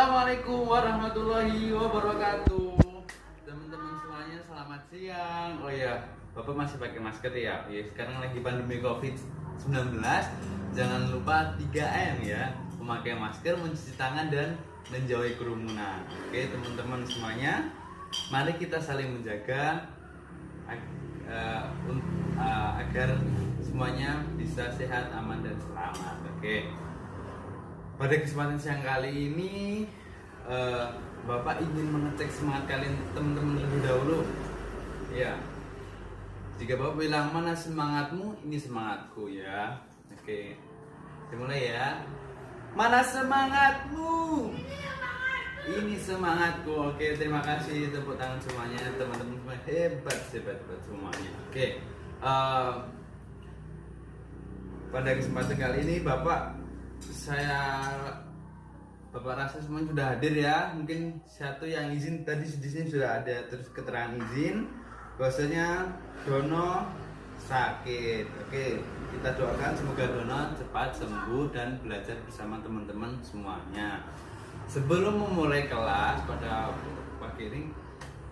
Assalamualaikum warahmatullahi wabarakatuh. Teman-teman semuanya selamat siang. Oh ya, Bapak masih pakai masker ya? Ya, sekarang lagi pandemi COVID-19. Jangan lupa 3M ya. Memakai masker, mencuci tangan dan menjauhi kerumunan. Oke, teman-teman semuanya, mari kita saling menjaga agar semuanya bisa sehat, aman dan selamat. Oke. Pada kesempatan siang kali ini, Bapak ingin mengecek semangat kalian teman-teman terlebih dahulu. Ya, jika Bapak bilang mana semangatmu, ini semangatku ya. Oke, dimulai ya. Mana semangatmu? Ini semangatku. Oke, terima kasih, tepuk tangan semuanya, teman-teman semua hebat semuanya. Oke, pada kesempatan kali ini Bapak rasa semuanya sudah hadir ya. Mungkin satu yang izin tadi di sini sudah ada terus keterangan izin bahwasanya Dono sakit. Oke, kita doakan semoga Dono cepat sembuh dan belajar bersama teman-teman semuanya. Sebelum memulai kelas pada pagi ini,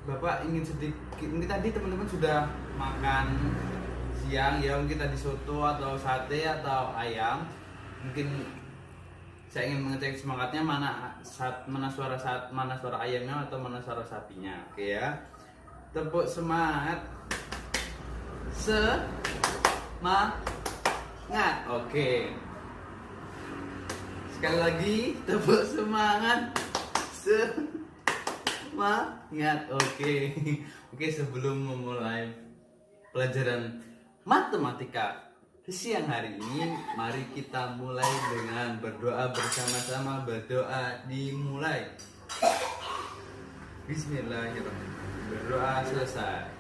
Bapak ingin sedikit, mungkin tadi teman-teman sudah makan siang ya, mungkin tadi soto atau sate atau ayam. Mungkin saya ingin mengecek semangatnya, mana suara ayamnya atau mana suara sapinya. Oke ya, tepuk semangat, semangat. Oke, sekali lagi tepuk semangat, semangat. Oke. Sebelum memulai pelajaran matematika siang hari ini, mari kita mulai dengan berdoa bersama-sama. Berdoa dimulai. Bismillahirrahmanirrahim. Berdoa selesai.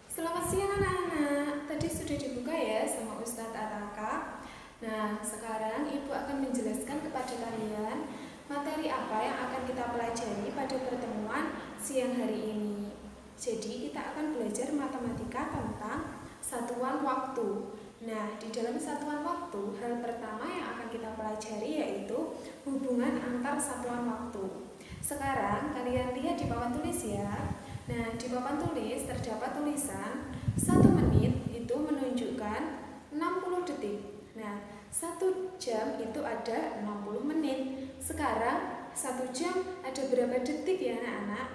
Selamat siang anak-anak. Tadi sudah dibuka ya sama Ustadz Ataka. Nah, sekarang Ibu akan menjelaskan kepada kalian materi apa yang akan kita pelajari pada pertemuan siang hari ini. Jadi kita akan belajar matematika tentang satuan waktu. Nah, di dalam satuan waktu, hal pertama yang akan kita pelajari yaitu hubungan antar satuan waktu. Sekarang kalian lihat di papan tulis ya. Nah, di papan tulis terdapat tulisan 1 menit itu menunjukkan 60 detik. Nah, 1 jam itu ada 60 menit. Sekarang 1 jam ada berapa detik ya anak-anak?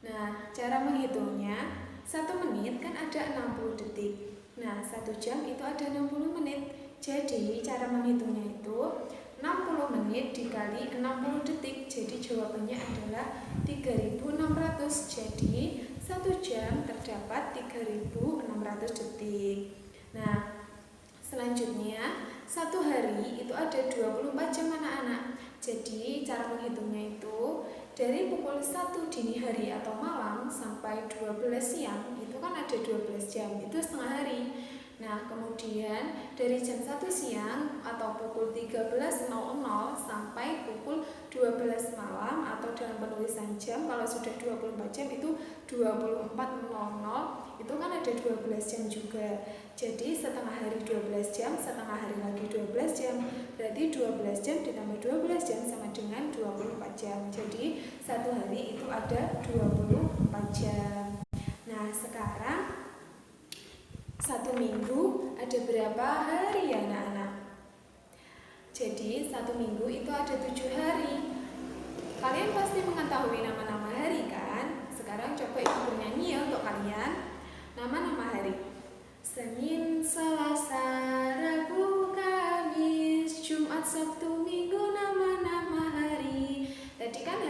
Nah, cara menghitungnya, 1 menit kan ada 60 detik. Nah, 1 jam itu ada 60 menit. Jadi, cara menghitungnya itu 60 menit dikali 60 detik. Jadi, jawabannya adalah 3600. Jadi, 1 jam terdapat 3600 detik. Nah, selanjutnya, 1 hari itu ada 24 jam anak-anak. Jadi, cara menghitungnya itu dari pukul 1 dini hari atau malam sampai 12 siang itu kan ada 12 jam, itu setengah hari. Nah, kemudian dari jam 1 siang atau pukul 13.00 sampai pukul 12 malam atau dalam penulisan jam kalau sudah 24 jam itu 24.00 itu kan ada 12 jam juga. Jadi setengah hari 12 jam, setengah hari lagi 12 jam. Berarti 12 jam ditambah 12 jam sama dengan 24 jam. Jadi 1 hari itu ada 24 jam. Nah, sekarang 1 minggu ada berapa hari ya anak-anak? Jadi 1 minggu itu ada 7 hari. Kalian pasti mengetahui nama-nama hari kan? Sekarang coba Ibu bernyanyi ya untuk kalian. Nama-nama hari: Senin, Selasa, Rabu, Kamis, Jumat, Sabtu, Minggu, nama-nama hari. Tadi kan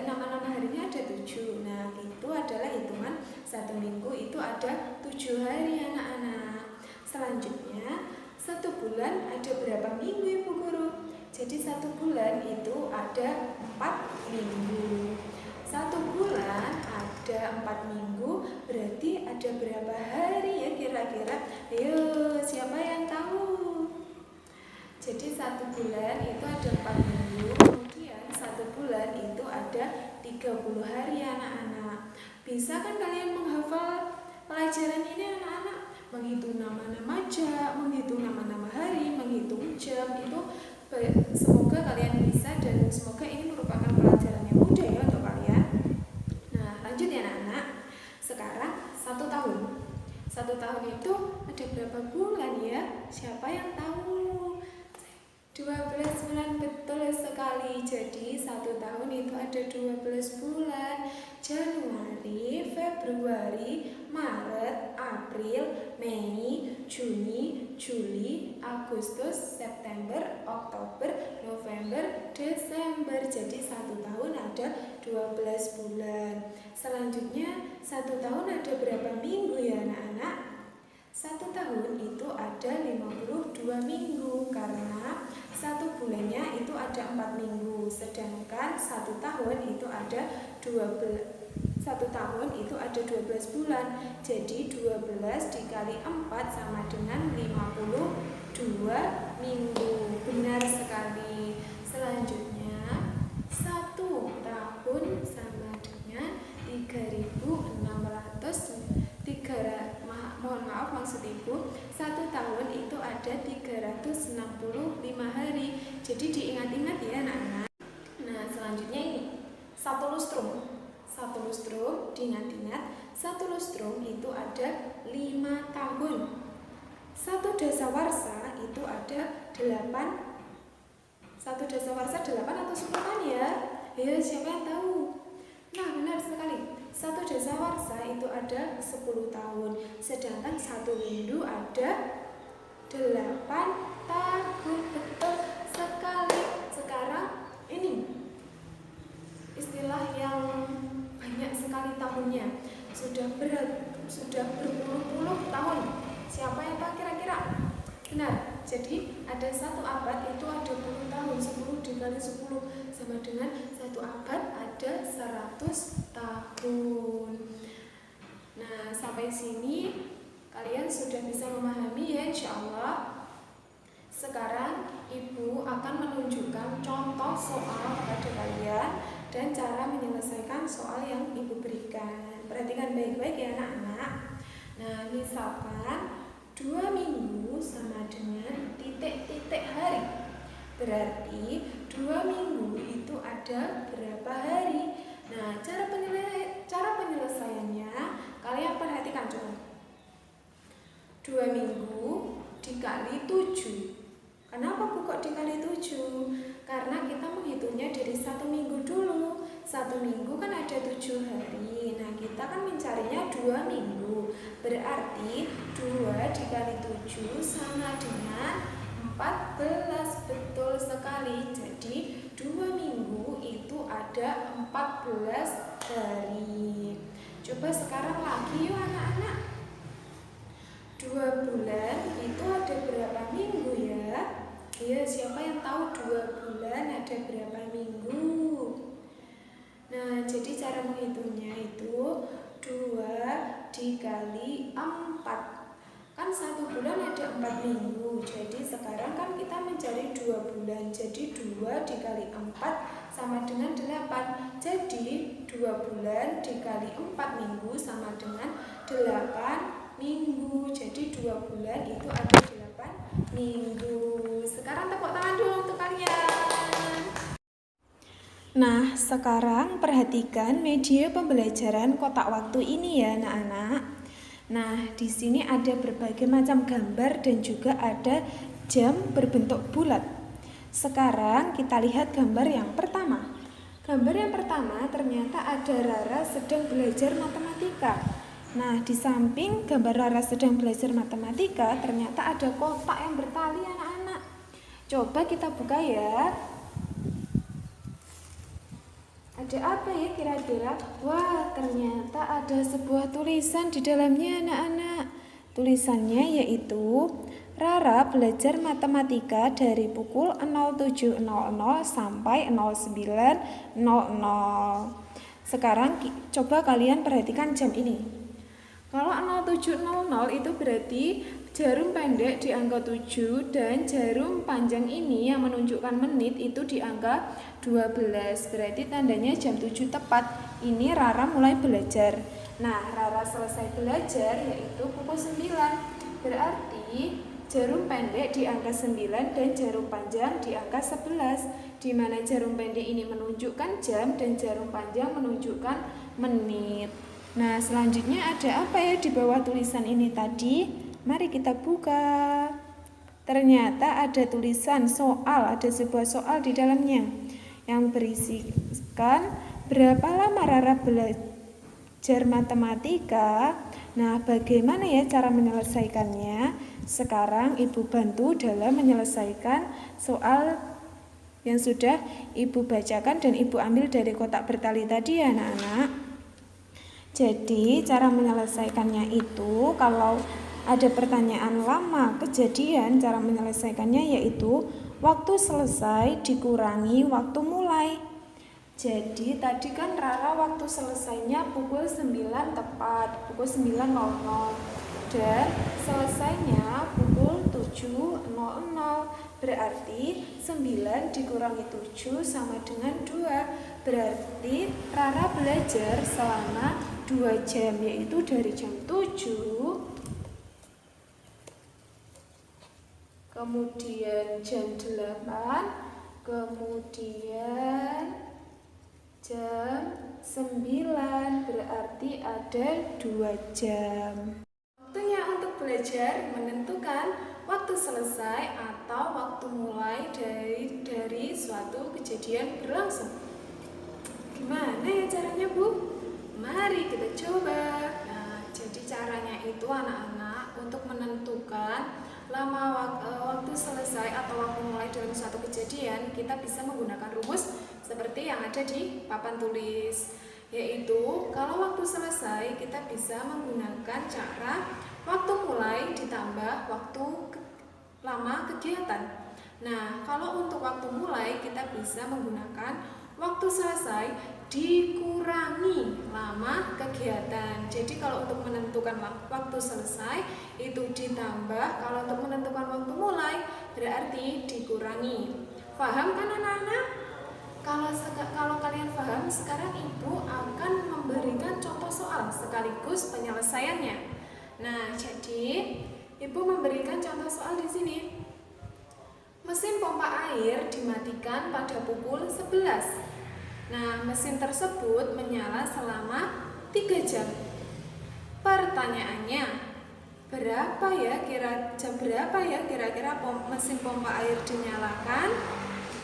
nama-nama harinya ada 7. Nah, itu adalah hitungan 1 minggu itu ada 7 hari anak-anak. Selanjutnya, 1 bulan ada berapa minggu Ibu Guru? Jadi 1 bulan itu ada 4 minggu. 1 bulan ada 4 minggu, berarti ada berapa hari ya kira-kira? Ayo, siapa yang tahu? Jadi 1 bulan itu ada 4 minggu, kemudian 1 bulan itu ada 30 hari anak-anak. Bisa kan kalian menghafal pelajaran ini anak-anak? Menghitung nama-nama jam, menghitung nama-nama hari, menghitung jam, itu semoga Siapa yang tahu? 12 bulan, betul sekali. Jadi 1 tahun itu ada 12 bulan. Januari, Februari, Maret, April, Mei, Juni, Juli, Agustus, September, Oktober, November, Desember. Jadi 1 tahun ada 12 bulan. Selanjutnya 1 tahun ada berapa minggu ya anak-anak? 1 tahun itu ada 52 minggu karena 1 bulannya itu ada 4 minggu, sedangkan 1 tahun itu ada 1 tahun itu ada 12 bulan. Jadi 12 dikali 4 sama dengan 52 minggu. Benar sekali. Selanjutnya 1 tahun sama dengan 1 tahun itu ada 365 hari. Jadi diingat-ingat ya anak-anak. Nah, selanjutnya ini 1 lustrum. 1 lustrum diingat-ingat. 1 lustrum itu ada 5 tahun. 1 dasawarsa itu ada 8. 1 dasawarsa 8 atau 10 kan ya? Ya, siapa yang tahu? Nah, benar sekali. 1 dasawarsa itu ada 10 tahun, sedangkan 1 windu ada 8 tahun. Betul sekali. Sekarang ini istilah yang banyak sekali tahunnya, sudah berpuluh-puluh tahun. Siapa yang tahu kira-kira? Benar. Jadi ada 1 abad itu ada 10 tahun. 10 dikali 10 sama dengan 1 abad ada 100 tahun. Nah, sampai sini kalian sudah bisa memahami ya, insya Allah. Sekarang Ibu akan menunjukkan contoh soal kepada kalian dan cara menyelesaikan soal yang Ibu berikan. Perhatikan baik-baik ya anak-anak. Nah, misalkan 2 minggu sama dengan titik-titik hari. Berarti 2 minggu itu ada berapa hari? Nah, cara penyelesaiannya kalian perhatikan coba. 2 minggu dikali 7. Kenapa Bu kok dikali 7? Karena kita menghitungnya dari 1 minggu dulu. 1 minggu kan ada 7 hari. Nah, kita kan mencarinya 2 minggu. Berarti 2 dikali 7 sama dengan 14. Betul sekali. Jadi 2 minggu itu ada 14 hari. Coba sekarang lagi yuk anak-anak. 2 bulan itu ada berapa minggu ya? Ya, siapa yang tahu 2 bulan ada berapa minggu? Nah, jadi cara menghitungnya itu 2 dikali 4. Kan 1 bulan ada 4 minggu. Jadi sekarang kan kita mencari 2 bulan. Jadi 2 dikali 4 sama dengan 8. Jadi 2 bulan dikali 4 minggu sama dengan 8 minggu. Jadi 2 bulan itu ada 8 minggu. Sekarang tepuk tangan dulu untuk kalian. Nah, sekarang perhatikan media pembelajaran kotak waktu ini ya anak-anak. Nah, di sini ada berbagai macam gambar dan juga ada jam berbentuk bulat. Sekarang kita lihat gambar yang pertama. Gambar yang pertama ternyata ada Rara sedang belajar matematika. Nah, di samping gambar Rara sedang belajar matematika, ternyata ada kotak yang bertali anak-anak. Coba kita buka ya. Ada apa ya kira-kira? Wah, ternyata ada sebuah tulisan di dalamnya anak-anak. Tulisannya yaitu Rara belajar matematika dari pukul 07.00 sampai 09.00. Sekarang coba kalian perhatikan jam ini. Kalau 07.00 itu berarti jarum pendek di angka 7 dan jarum panjang ini yang menunjukkan menit itu di angka 12. Berarti tandanya jam 7 tepat. Ini Rara mulai belajar. Nah, Rara selesai belajar yaitu pukul 9. Berarti jarum pendek di angka 9 dan jarum panjang di angka 11. Di mana jarum pendek ini menunjukkan jam dan jarum panjang menunjukkan menit. Nah, selanjutnya ada apa ya di bawah tulisan ini tadi? Mari kita buka. ternyata ada tulisan soal, ada sebuah soal di dalamnya yang berisikan berapa lama Rara belajar matematika. Nah, bagaimana ya cara menyelesaikannya? Sekarang Ibu bantu dalam menyelesaikan soal yang sudah Ibu bacakan dan Ibu ambil dari kotak bertali tadi ya anak-anak. Jadi cara menyelesaikannya itu kalau ada pertanyaan lama kejadian, cara menyelesaikannya yaitu waktu selesai dikurangi waktu mulai. Jadi tadi kan Rara waktu selesainya pukul 9 tepat, pukul 9.00 dan selesainya pukul 7.00. Berarti 9 dikurangi 7 sama dengan 2. Berarti Rara belajar selama 2 jam, yaitu dari jam 7 kemudian jam 8 kemudian jam 9, berarti ada 2 jam. Waktunya untuk belajar menentukan waktu selesai atau waktu mulai dari suatu kejadian berlangsung. Gimana ya caranya, Bu? Mari kita coba. Nah, jadi caranya itu anak-anak untuk menentukan lama waktu selesai atau waktu mulai dalam suatu kejadian, kita bisa menggunakan rumus seperti yang ada di papan tulis. Yaitu kalau waktu selesai kita bisa menggunakan cara waktu mulai ditambah waktu lama kegiatan. Nah, kalau untuk waktu mulai kita bisa menggunakan waktu selesai dikurangi lama kegiatan. Jadi kalau untuk menentukan waktu selesai itu ditambah, kalau untuk menentukan waktu mulai berarti dikurangi. Paham kan anak-anak? Kalau kalian paham, sekarang Ibu akan memberikan contoh soal sekaligus penyelesaiannya. Nah, jadi Ibu memberikan contoh soal di sini. Mesin pompa air dimatikan pada pukul 11. Nah, mesin tersebut menyala selama 3 jam. Pertanyaannya, jam berapa ya kira-kira mesin pompa air dinyalakan?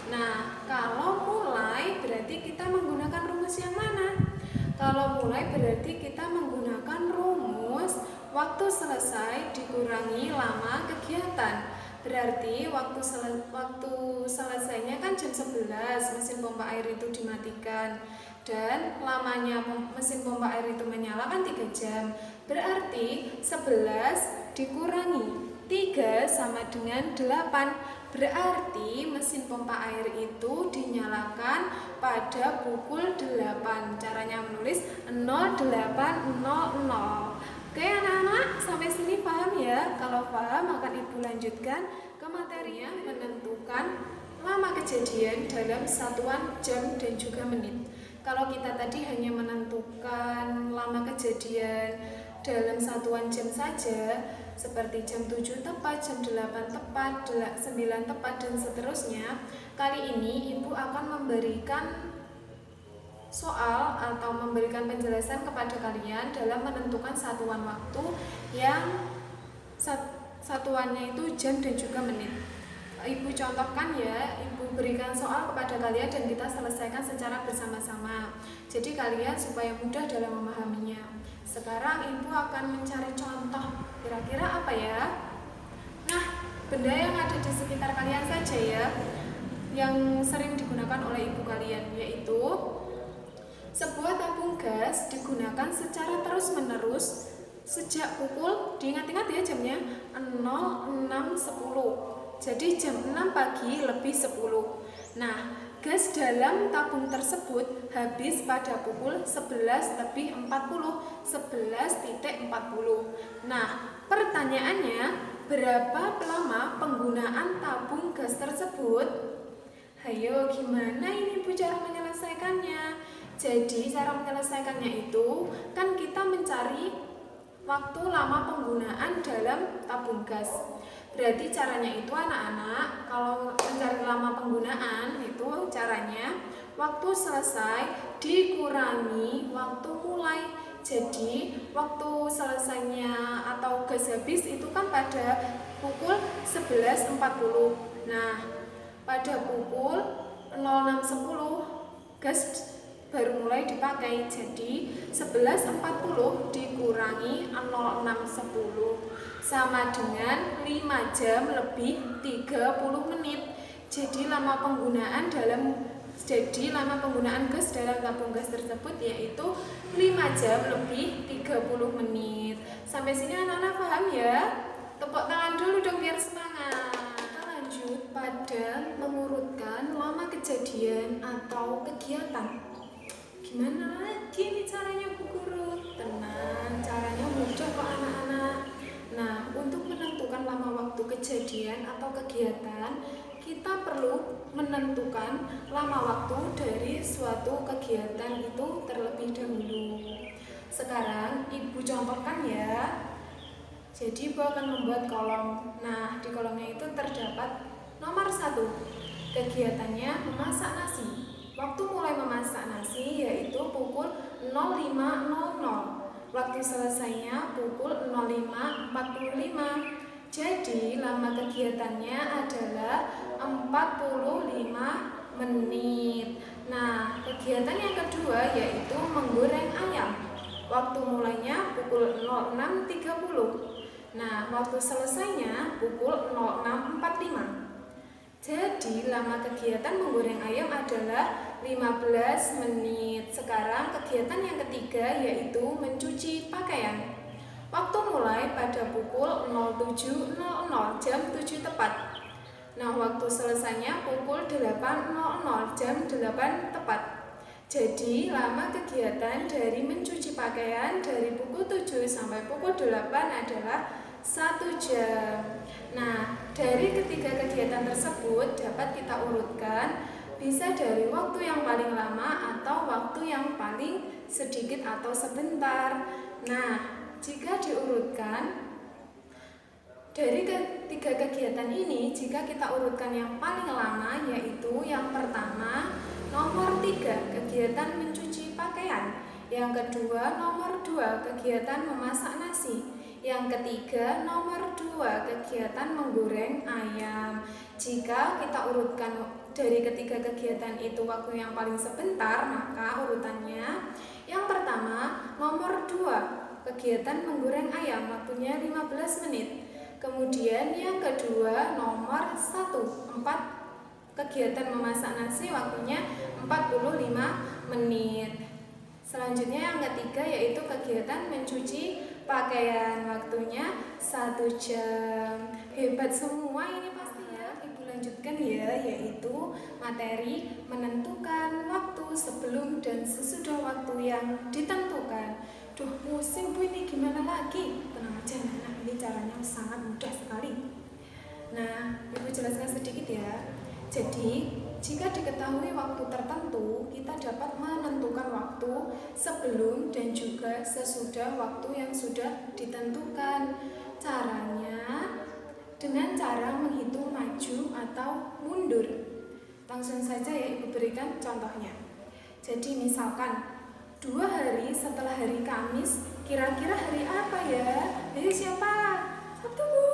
Nah, kalau mulai berarti kita menggunakan rumus yang mana? Kalau mulai berarti kita menggunakan rumus waktu selesai dikurangi lama kegiatan. Berarti waktu selesainya kan jam 11 mesin pompa air itu dimatikan dan lamanya mesin pompa air itu menyala kan 3 jam. Berarti 11 dikurangi 3 sama dengan 8. Berarti mesin pompa air itu dinyalakan pada pukul 8. Caranya menulis 08.00. Oke anak-anak, sampai sini paham ya? Kalau paham akan Ibu lanjutkan ke materinya menentukan lama kejadian dalam satuan jam dan juga menit. Kalau kita tadi hanya menentukan lama kejadian dalam satuan jam saja, seperti jam 7 tepat, jam 8 tepat, 9 tepat, dan seterusnya. Kali ini Ibu akan memberikan soal atau memberikan penjelasan kepada kalian dalam menentukan satuan waktu yang satuannya itu jam dan juga menit. Ibu contohkan ya, Ibu berikan soal kepada kalian dan kita selesaikan secara bersama-sama. Jadi kalian supaya mudah dalam memahaminya. Sekarang Ibu akan mencari contoh, kira-kira apa ya? Nah, benda yang ada di sekitar kalian saja ya, yang sering digunakan oleh ibu kalian, yaitu sebuah tabung gas digunakan secara terus-menerus sejak pukul, diingat-ingat ya jamnya, 06.10. Jadi jam 6 pagi lebih 10. Nah, gas dalam tabung tersebut habis pada pukul 11.40. Nah, pertanyaannya, berapa lama penggunaan tabung gas tersebut? Hayo, gimana ini Bu cara menyelesaikannya? Jadi cara menyelesaikannya itu kan kita mencari waktu lama penggunaan dalam tabung gas. Berarti caranya itu anak-anak, kalau mencari lama penggunaan itu caranya waktu selesai dikurangi waktu mulai. Jadi waktu selesainya atau gas habis itu kan pada pukul 11.40. Nah, pada pukul 06.10 gas baru mulai dipakai. Jadi 11.40 dikurangi 06.10 sama dengan 5 jam lebih 30 menit. Jadi lama penggunaan gas dalam tabung gas tersebut yaitu 5 jam lebih 30 menit. Sampai sini anak-anak paham ya? Tepuk tangan dulu dong biar semangat. Kita lanjut pada mengurutkan lama kejadian atau kegiatan. Gimana lagi nih caranya Bu Guru? Tenang, caranya mudah kok anak-anak. Nah, untuk menentukan lama waktu kejadian atau kegiatan, kita perlu menentukan lama waktu dari suatu kegiatan itu terlebih dahulu. Sekarang Ibu contohkan ya. Jadi Ibu akan membuat kolom. Nah, di kolomnya itu terdapat nomor 1. Kegiatannya memasak nasi. Waktu mulai memasak nasi yaitu pukul 05.00. Waktu selesainya pukul 05.45. Jadi lama kegiatannya adalah 45 menit. Nah, kegiatan yang kedua yaitu menggoreng ayam. Waktu mulainya pukul 06.30. Nah, waktu selesainya pukul 06.45. Jadi lama kegiatan menggoreng ayam adalah 15 menit. Sekarang kegiatan yang ketiga yaitu mencuci pakaian. Waktu mulai pada pukul 07.00 jam 7 tepat. Nah, waktu selesainya pukul 8.00 jam 8 tepat. Jadi lama kegiatan dari mencuci pakaian dari pukul 7 sampai pukul 8 adalah 1 jam. Nah, dari ketiga kegiatan tersebut dapat kita urutkan bisa dari waktu yang paling lama atau waktu yang paling sedikit atau sebentar. Nah, jika diurutkan dari ketiga kegiatan ini, jika kita urutkan yang paling lama yaitu yang pertama nomor 3 kegiatan mencuci pakaian, yang kedua nomor 2 kegiatan memasak nasi, yang ketiga nomor 2 kegiatan menggoreng ayam. Jika kita urutkan dari ketiga kegiatan itu waktu yang paling sebentar, maka urutannya yang pertama nomor 2 kegiatan menggoreng ayam, waktunya 15 menit. Kemudian yang kedua nomor 1 4 kegiatan memasak nasi, waktunya 45 menit. Selanjutnya yang ketiga yaitu kegiatan mencuci pakaian, waktunya 1 jam. Hebat semua ini pasti ya. Ibu lanjutkan ya, yaitu materi menentukan waktu sebelum dan sesudah waktu yang ditentukan. Duh, pusing Bu, ini gimana lagi? Tenang aja anak, ini caranya sangat mudah sekali. Nah, Ibu jelaskan sedikit ya. Jadi, jika diketahui waktu tertentu, kita dapat menentukan waktu sebelum dan juga sesudah waktu yang sudah ditentukan. Caranya dengan cara menghitung maju atau mundur. Langsung saja ya Ibu berikan contohnya. Jadi misalkan 2 hari setelah hari Kamis, kira-kira hari apa ya? Hari siapa? Sabtu Bu.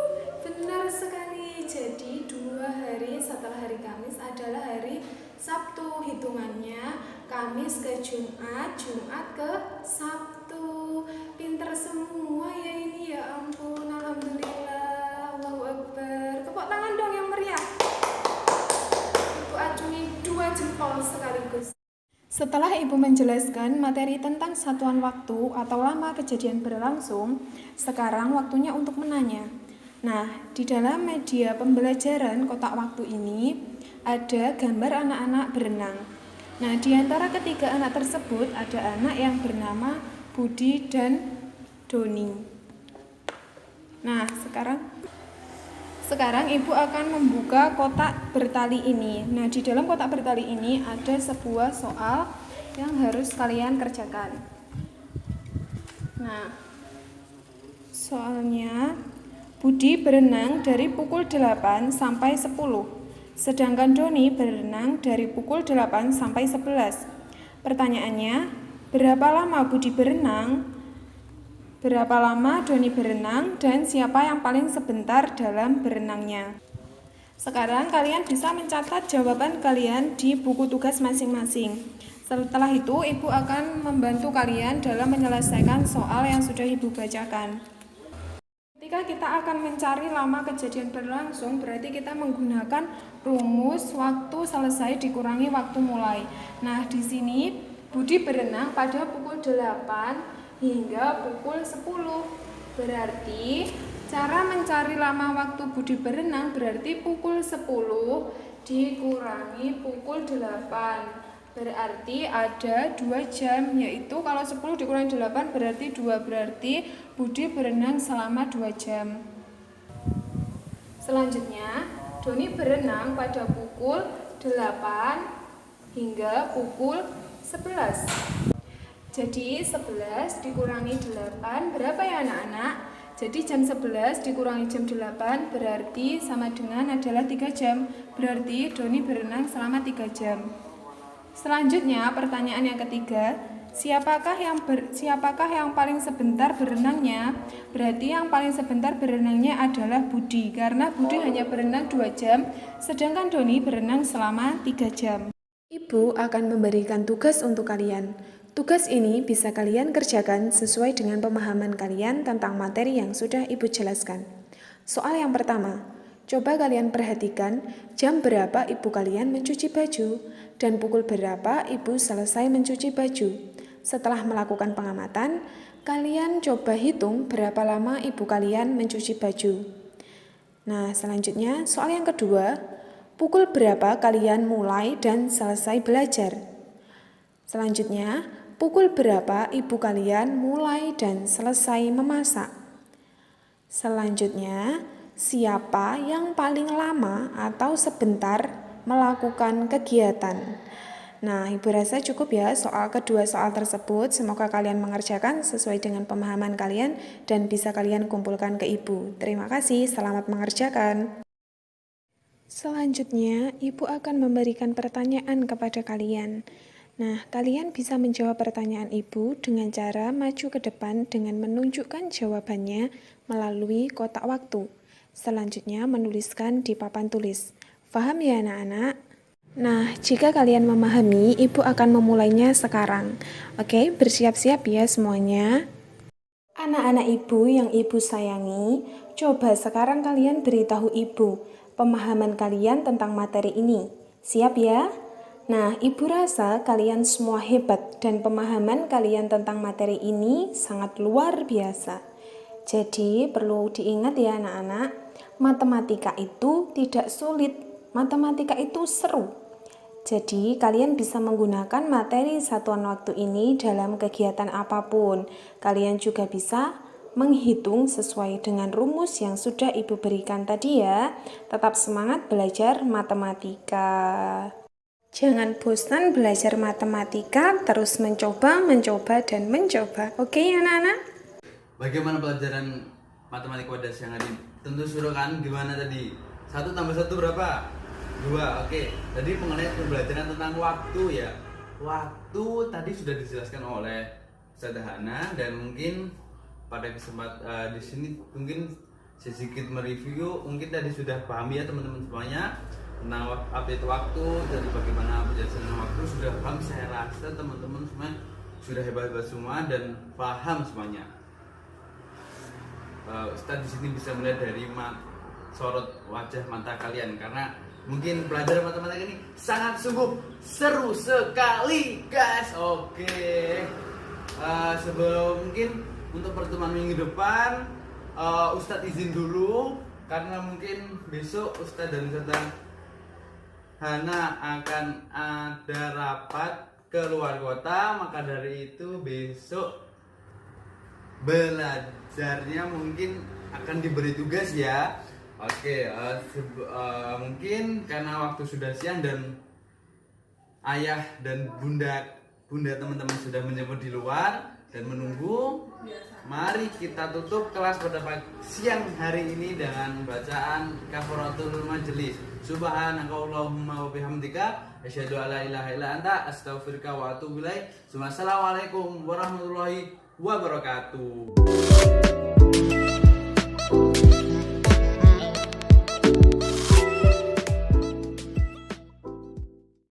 Benar sekali. Jadi 2 hari setelah hari Kamis adalah hari Sabtu. Hitungannya Kamis ke Jumat, Jumat ke Sabtu. Pinter semua ya ini, ya ampun. Alhamdulillah. Allahu Akbar. Tepuk tangan dong yang meriah. Ibu acungi 2 jempol sekaligus. Setelah Ibu menjelaskan materi tentang satuan waktu atau lama kejadian berlangsung, sekarang waktunya untuk menanya. Nah, di dalam media pembelajaran kotak waktu ini ada gambar anak-anak berenang. Nah, di antara ketiga anak tersebut ada anak yang bernama Budi dan Doni. Nah, sekarang Ibu akan membuka kotak bertali ini. Nah, di dalam kotak bertali ini ada sebuah soal yang harus kalian kerjakan. Nah, soalnya Budi berenang dari pukul 8 sampai 10, sedangkan Doni berenang dari pukul 8 sampai 11. Pertanyaannya, berapa lama Budi berenang? berapa lama Doni berenang, dan siapa yang paling sebentar dalam berenangnya. Sekarang kalian bisa mencatat jawaban kalian di buku tugas masing-masing. Setelah itu, Ibu akan membantu kalian dalam menyelesaikan soal yang sudah Ibu bacakan. Ketika kita akan mencari lama kejadian berlangsung, berarti kita menggunakan rumus waktu selesai dikurangi waktu mulai. Nah, di sini Budi berenang pada pukul 8 hingga pukul 10. Berarti cara mencari lama waktu Budi berenang berarti pukul 10 dikurangi pukul 8. Berarti ada 2 jam, yaitu kalau 10 dikurangi 8 berarti 2, berarti Budi berenang selama 2 jam. Selanjutnya, Doni berenang pada pukul 8 hingga pukul 11. Jadi 11 dikurangi 8 berapa ya anak-anak? Jadi jam 11 dikurangi jam 8 berarti sama dengan adalah 3 jam. Berarti Doni berenang selama 3 jam. Selanjutnya pertanyaan yang ketiga, siapakah yang paling sebentar berenangnya? Berarti yang paling sebentar berenangnya adalah Budi, karena Budi hanya berenang 2 jam, sedangkan Doni berenang selama 3 jam. Ibu akan memberikan tugas untuk kalian. Tugas ini bisa kalian kerjakan sesuai dengan pemahaman kalian tentang materi yang sudah Ibu jelaskan. Soal yang pertama, coba kalian perhatikan jam berapa ibu kalian mencuci baju dan pukul berapa ibu selesai mencuci baju. Setelah melakukan pengamatan, kalian coba hitung berapa lama ibu kalian mencuci baju. Nah, selanjutnya soal yang kedua, pukul berapa kalian mulai dan selesai belajar. Selanjutnya, pukul berapa ibu kalian mulai dan selesai memasak. Selanjutnya, siapa yang paling lama atau sebentar melakukan kegiatan. Nah, Ibu rasa cukup ya kedua soal tersebut. Semoga kalian mengerjakan sesuai dengan pemahaman kalian dan bisa kalian kumpulkan ke Ibu. Terima kasih, selamat mengerjakan. Selanjutnya, Ibu akan memberikan pertanyaan kepada kalian. Nah, kalian bisa menjawab pertanyaan Ibu dengan cara maju ke depan dengan menunjukkan jawabannya melalui kotak waktu. Selanjutnya menuliskan di papan tulis. Paham ya anak-anak? Nah, jika kalian memahami, Ibu akan memulainya sekarang. Oke, bersiap-siap ya semuanya. Anak-anak Ibu yang Ibu sayangi, coba sekarang kalian beritahu Ibu pemahaman kalian tentang materi ini. Siap ya? Nah, Ibu rasa kalian semua hebat dan pemahaman kalian tentang materi ini sangat luar biasa. Jadi, perlu diingat ya anak-anak, matematika itu tidak sulit, matematika itu seru. Jadi, kalian bisa menggunakan materi satuan waktu ini dalam kegiatan apapun. Kalian juga bisa menghitung sesuai dengan rumus yang sudah Ibu berikan tadi ya. Tetap semangat belajar matematika. Jangan bosan belajar matematika, terus mencoba, dan mencoba. Oke anak-anak? Bagaimana pelajaran matematika pada siang hari? Tentu suruh kan gimana tadi? 1 tambah 1 berapa? 2, oke. Tadi mengenai pembelajaran tentang waktu ya. Waktu tadi sudah dijelaskan oleh Ustazah Hana, dan mungkin pada kesempatan di sini mungkin sedikit mereview, mungkin tadi sudah paham ya teman-teman semuanya tentang update waktu dan bagaimana penjelasan waktu sudah paham. Saya rasa teman-teman semua sudah hebat-hebat semua dan paham semuanya. Ustaz di sini bisa melihat dari sorot wajah mata kalian karena mungkin pelajaran matematika ini sangat sungguh seru sekali, guys. Oke. Sebelum mungkin untuk pertemuan minggu depan, Ustadz izin dulu karena mungkin besok Ustadz dan Ustazah Hana akan ada rapat ke luar kota, maka dari itu besok belajarnya mungkin akan diberi tugas ya. Oke, mungkin karena waktu sudah siang dan ayah dan bunda teman-teman sudah menjemput di luar dan menunggu, mari kita tutup kelas pada siang hari ini dengan bacaan kafaratul majelis. Subhanakallahumma wa bihamdika asyhadu alla ilaha illa anta astaghfiruka wa atubu ilaik. Assalamualaikum warahmatullahi wabarakatuh.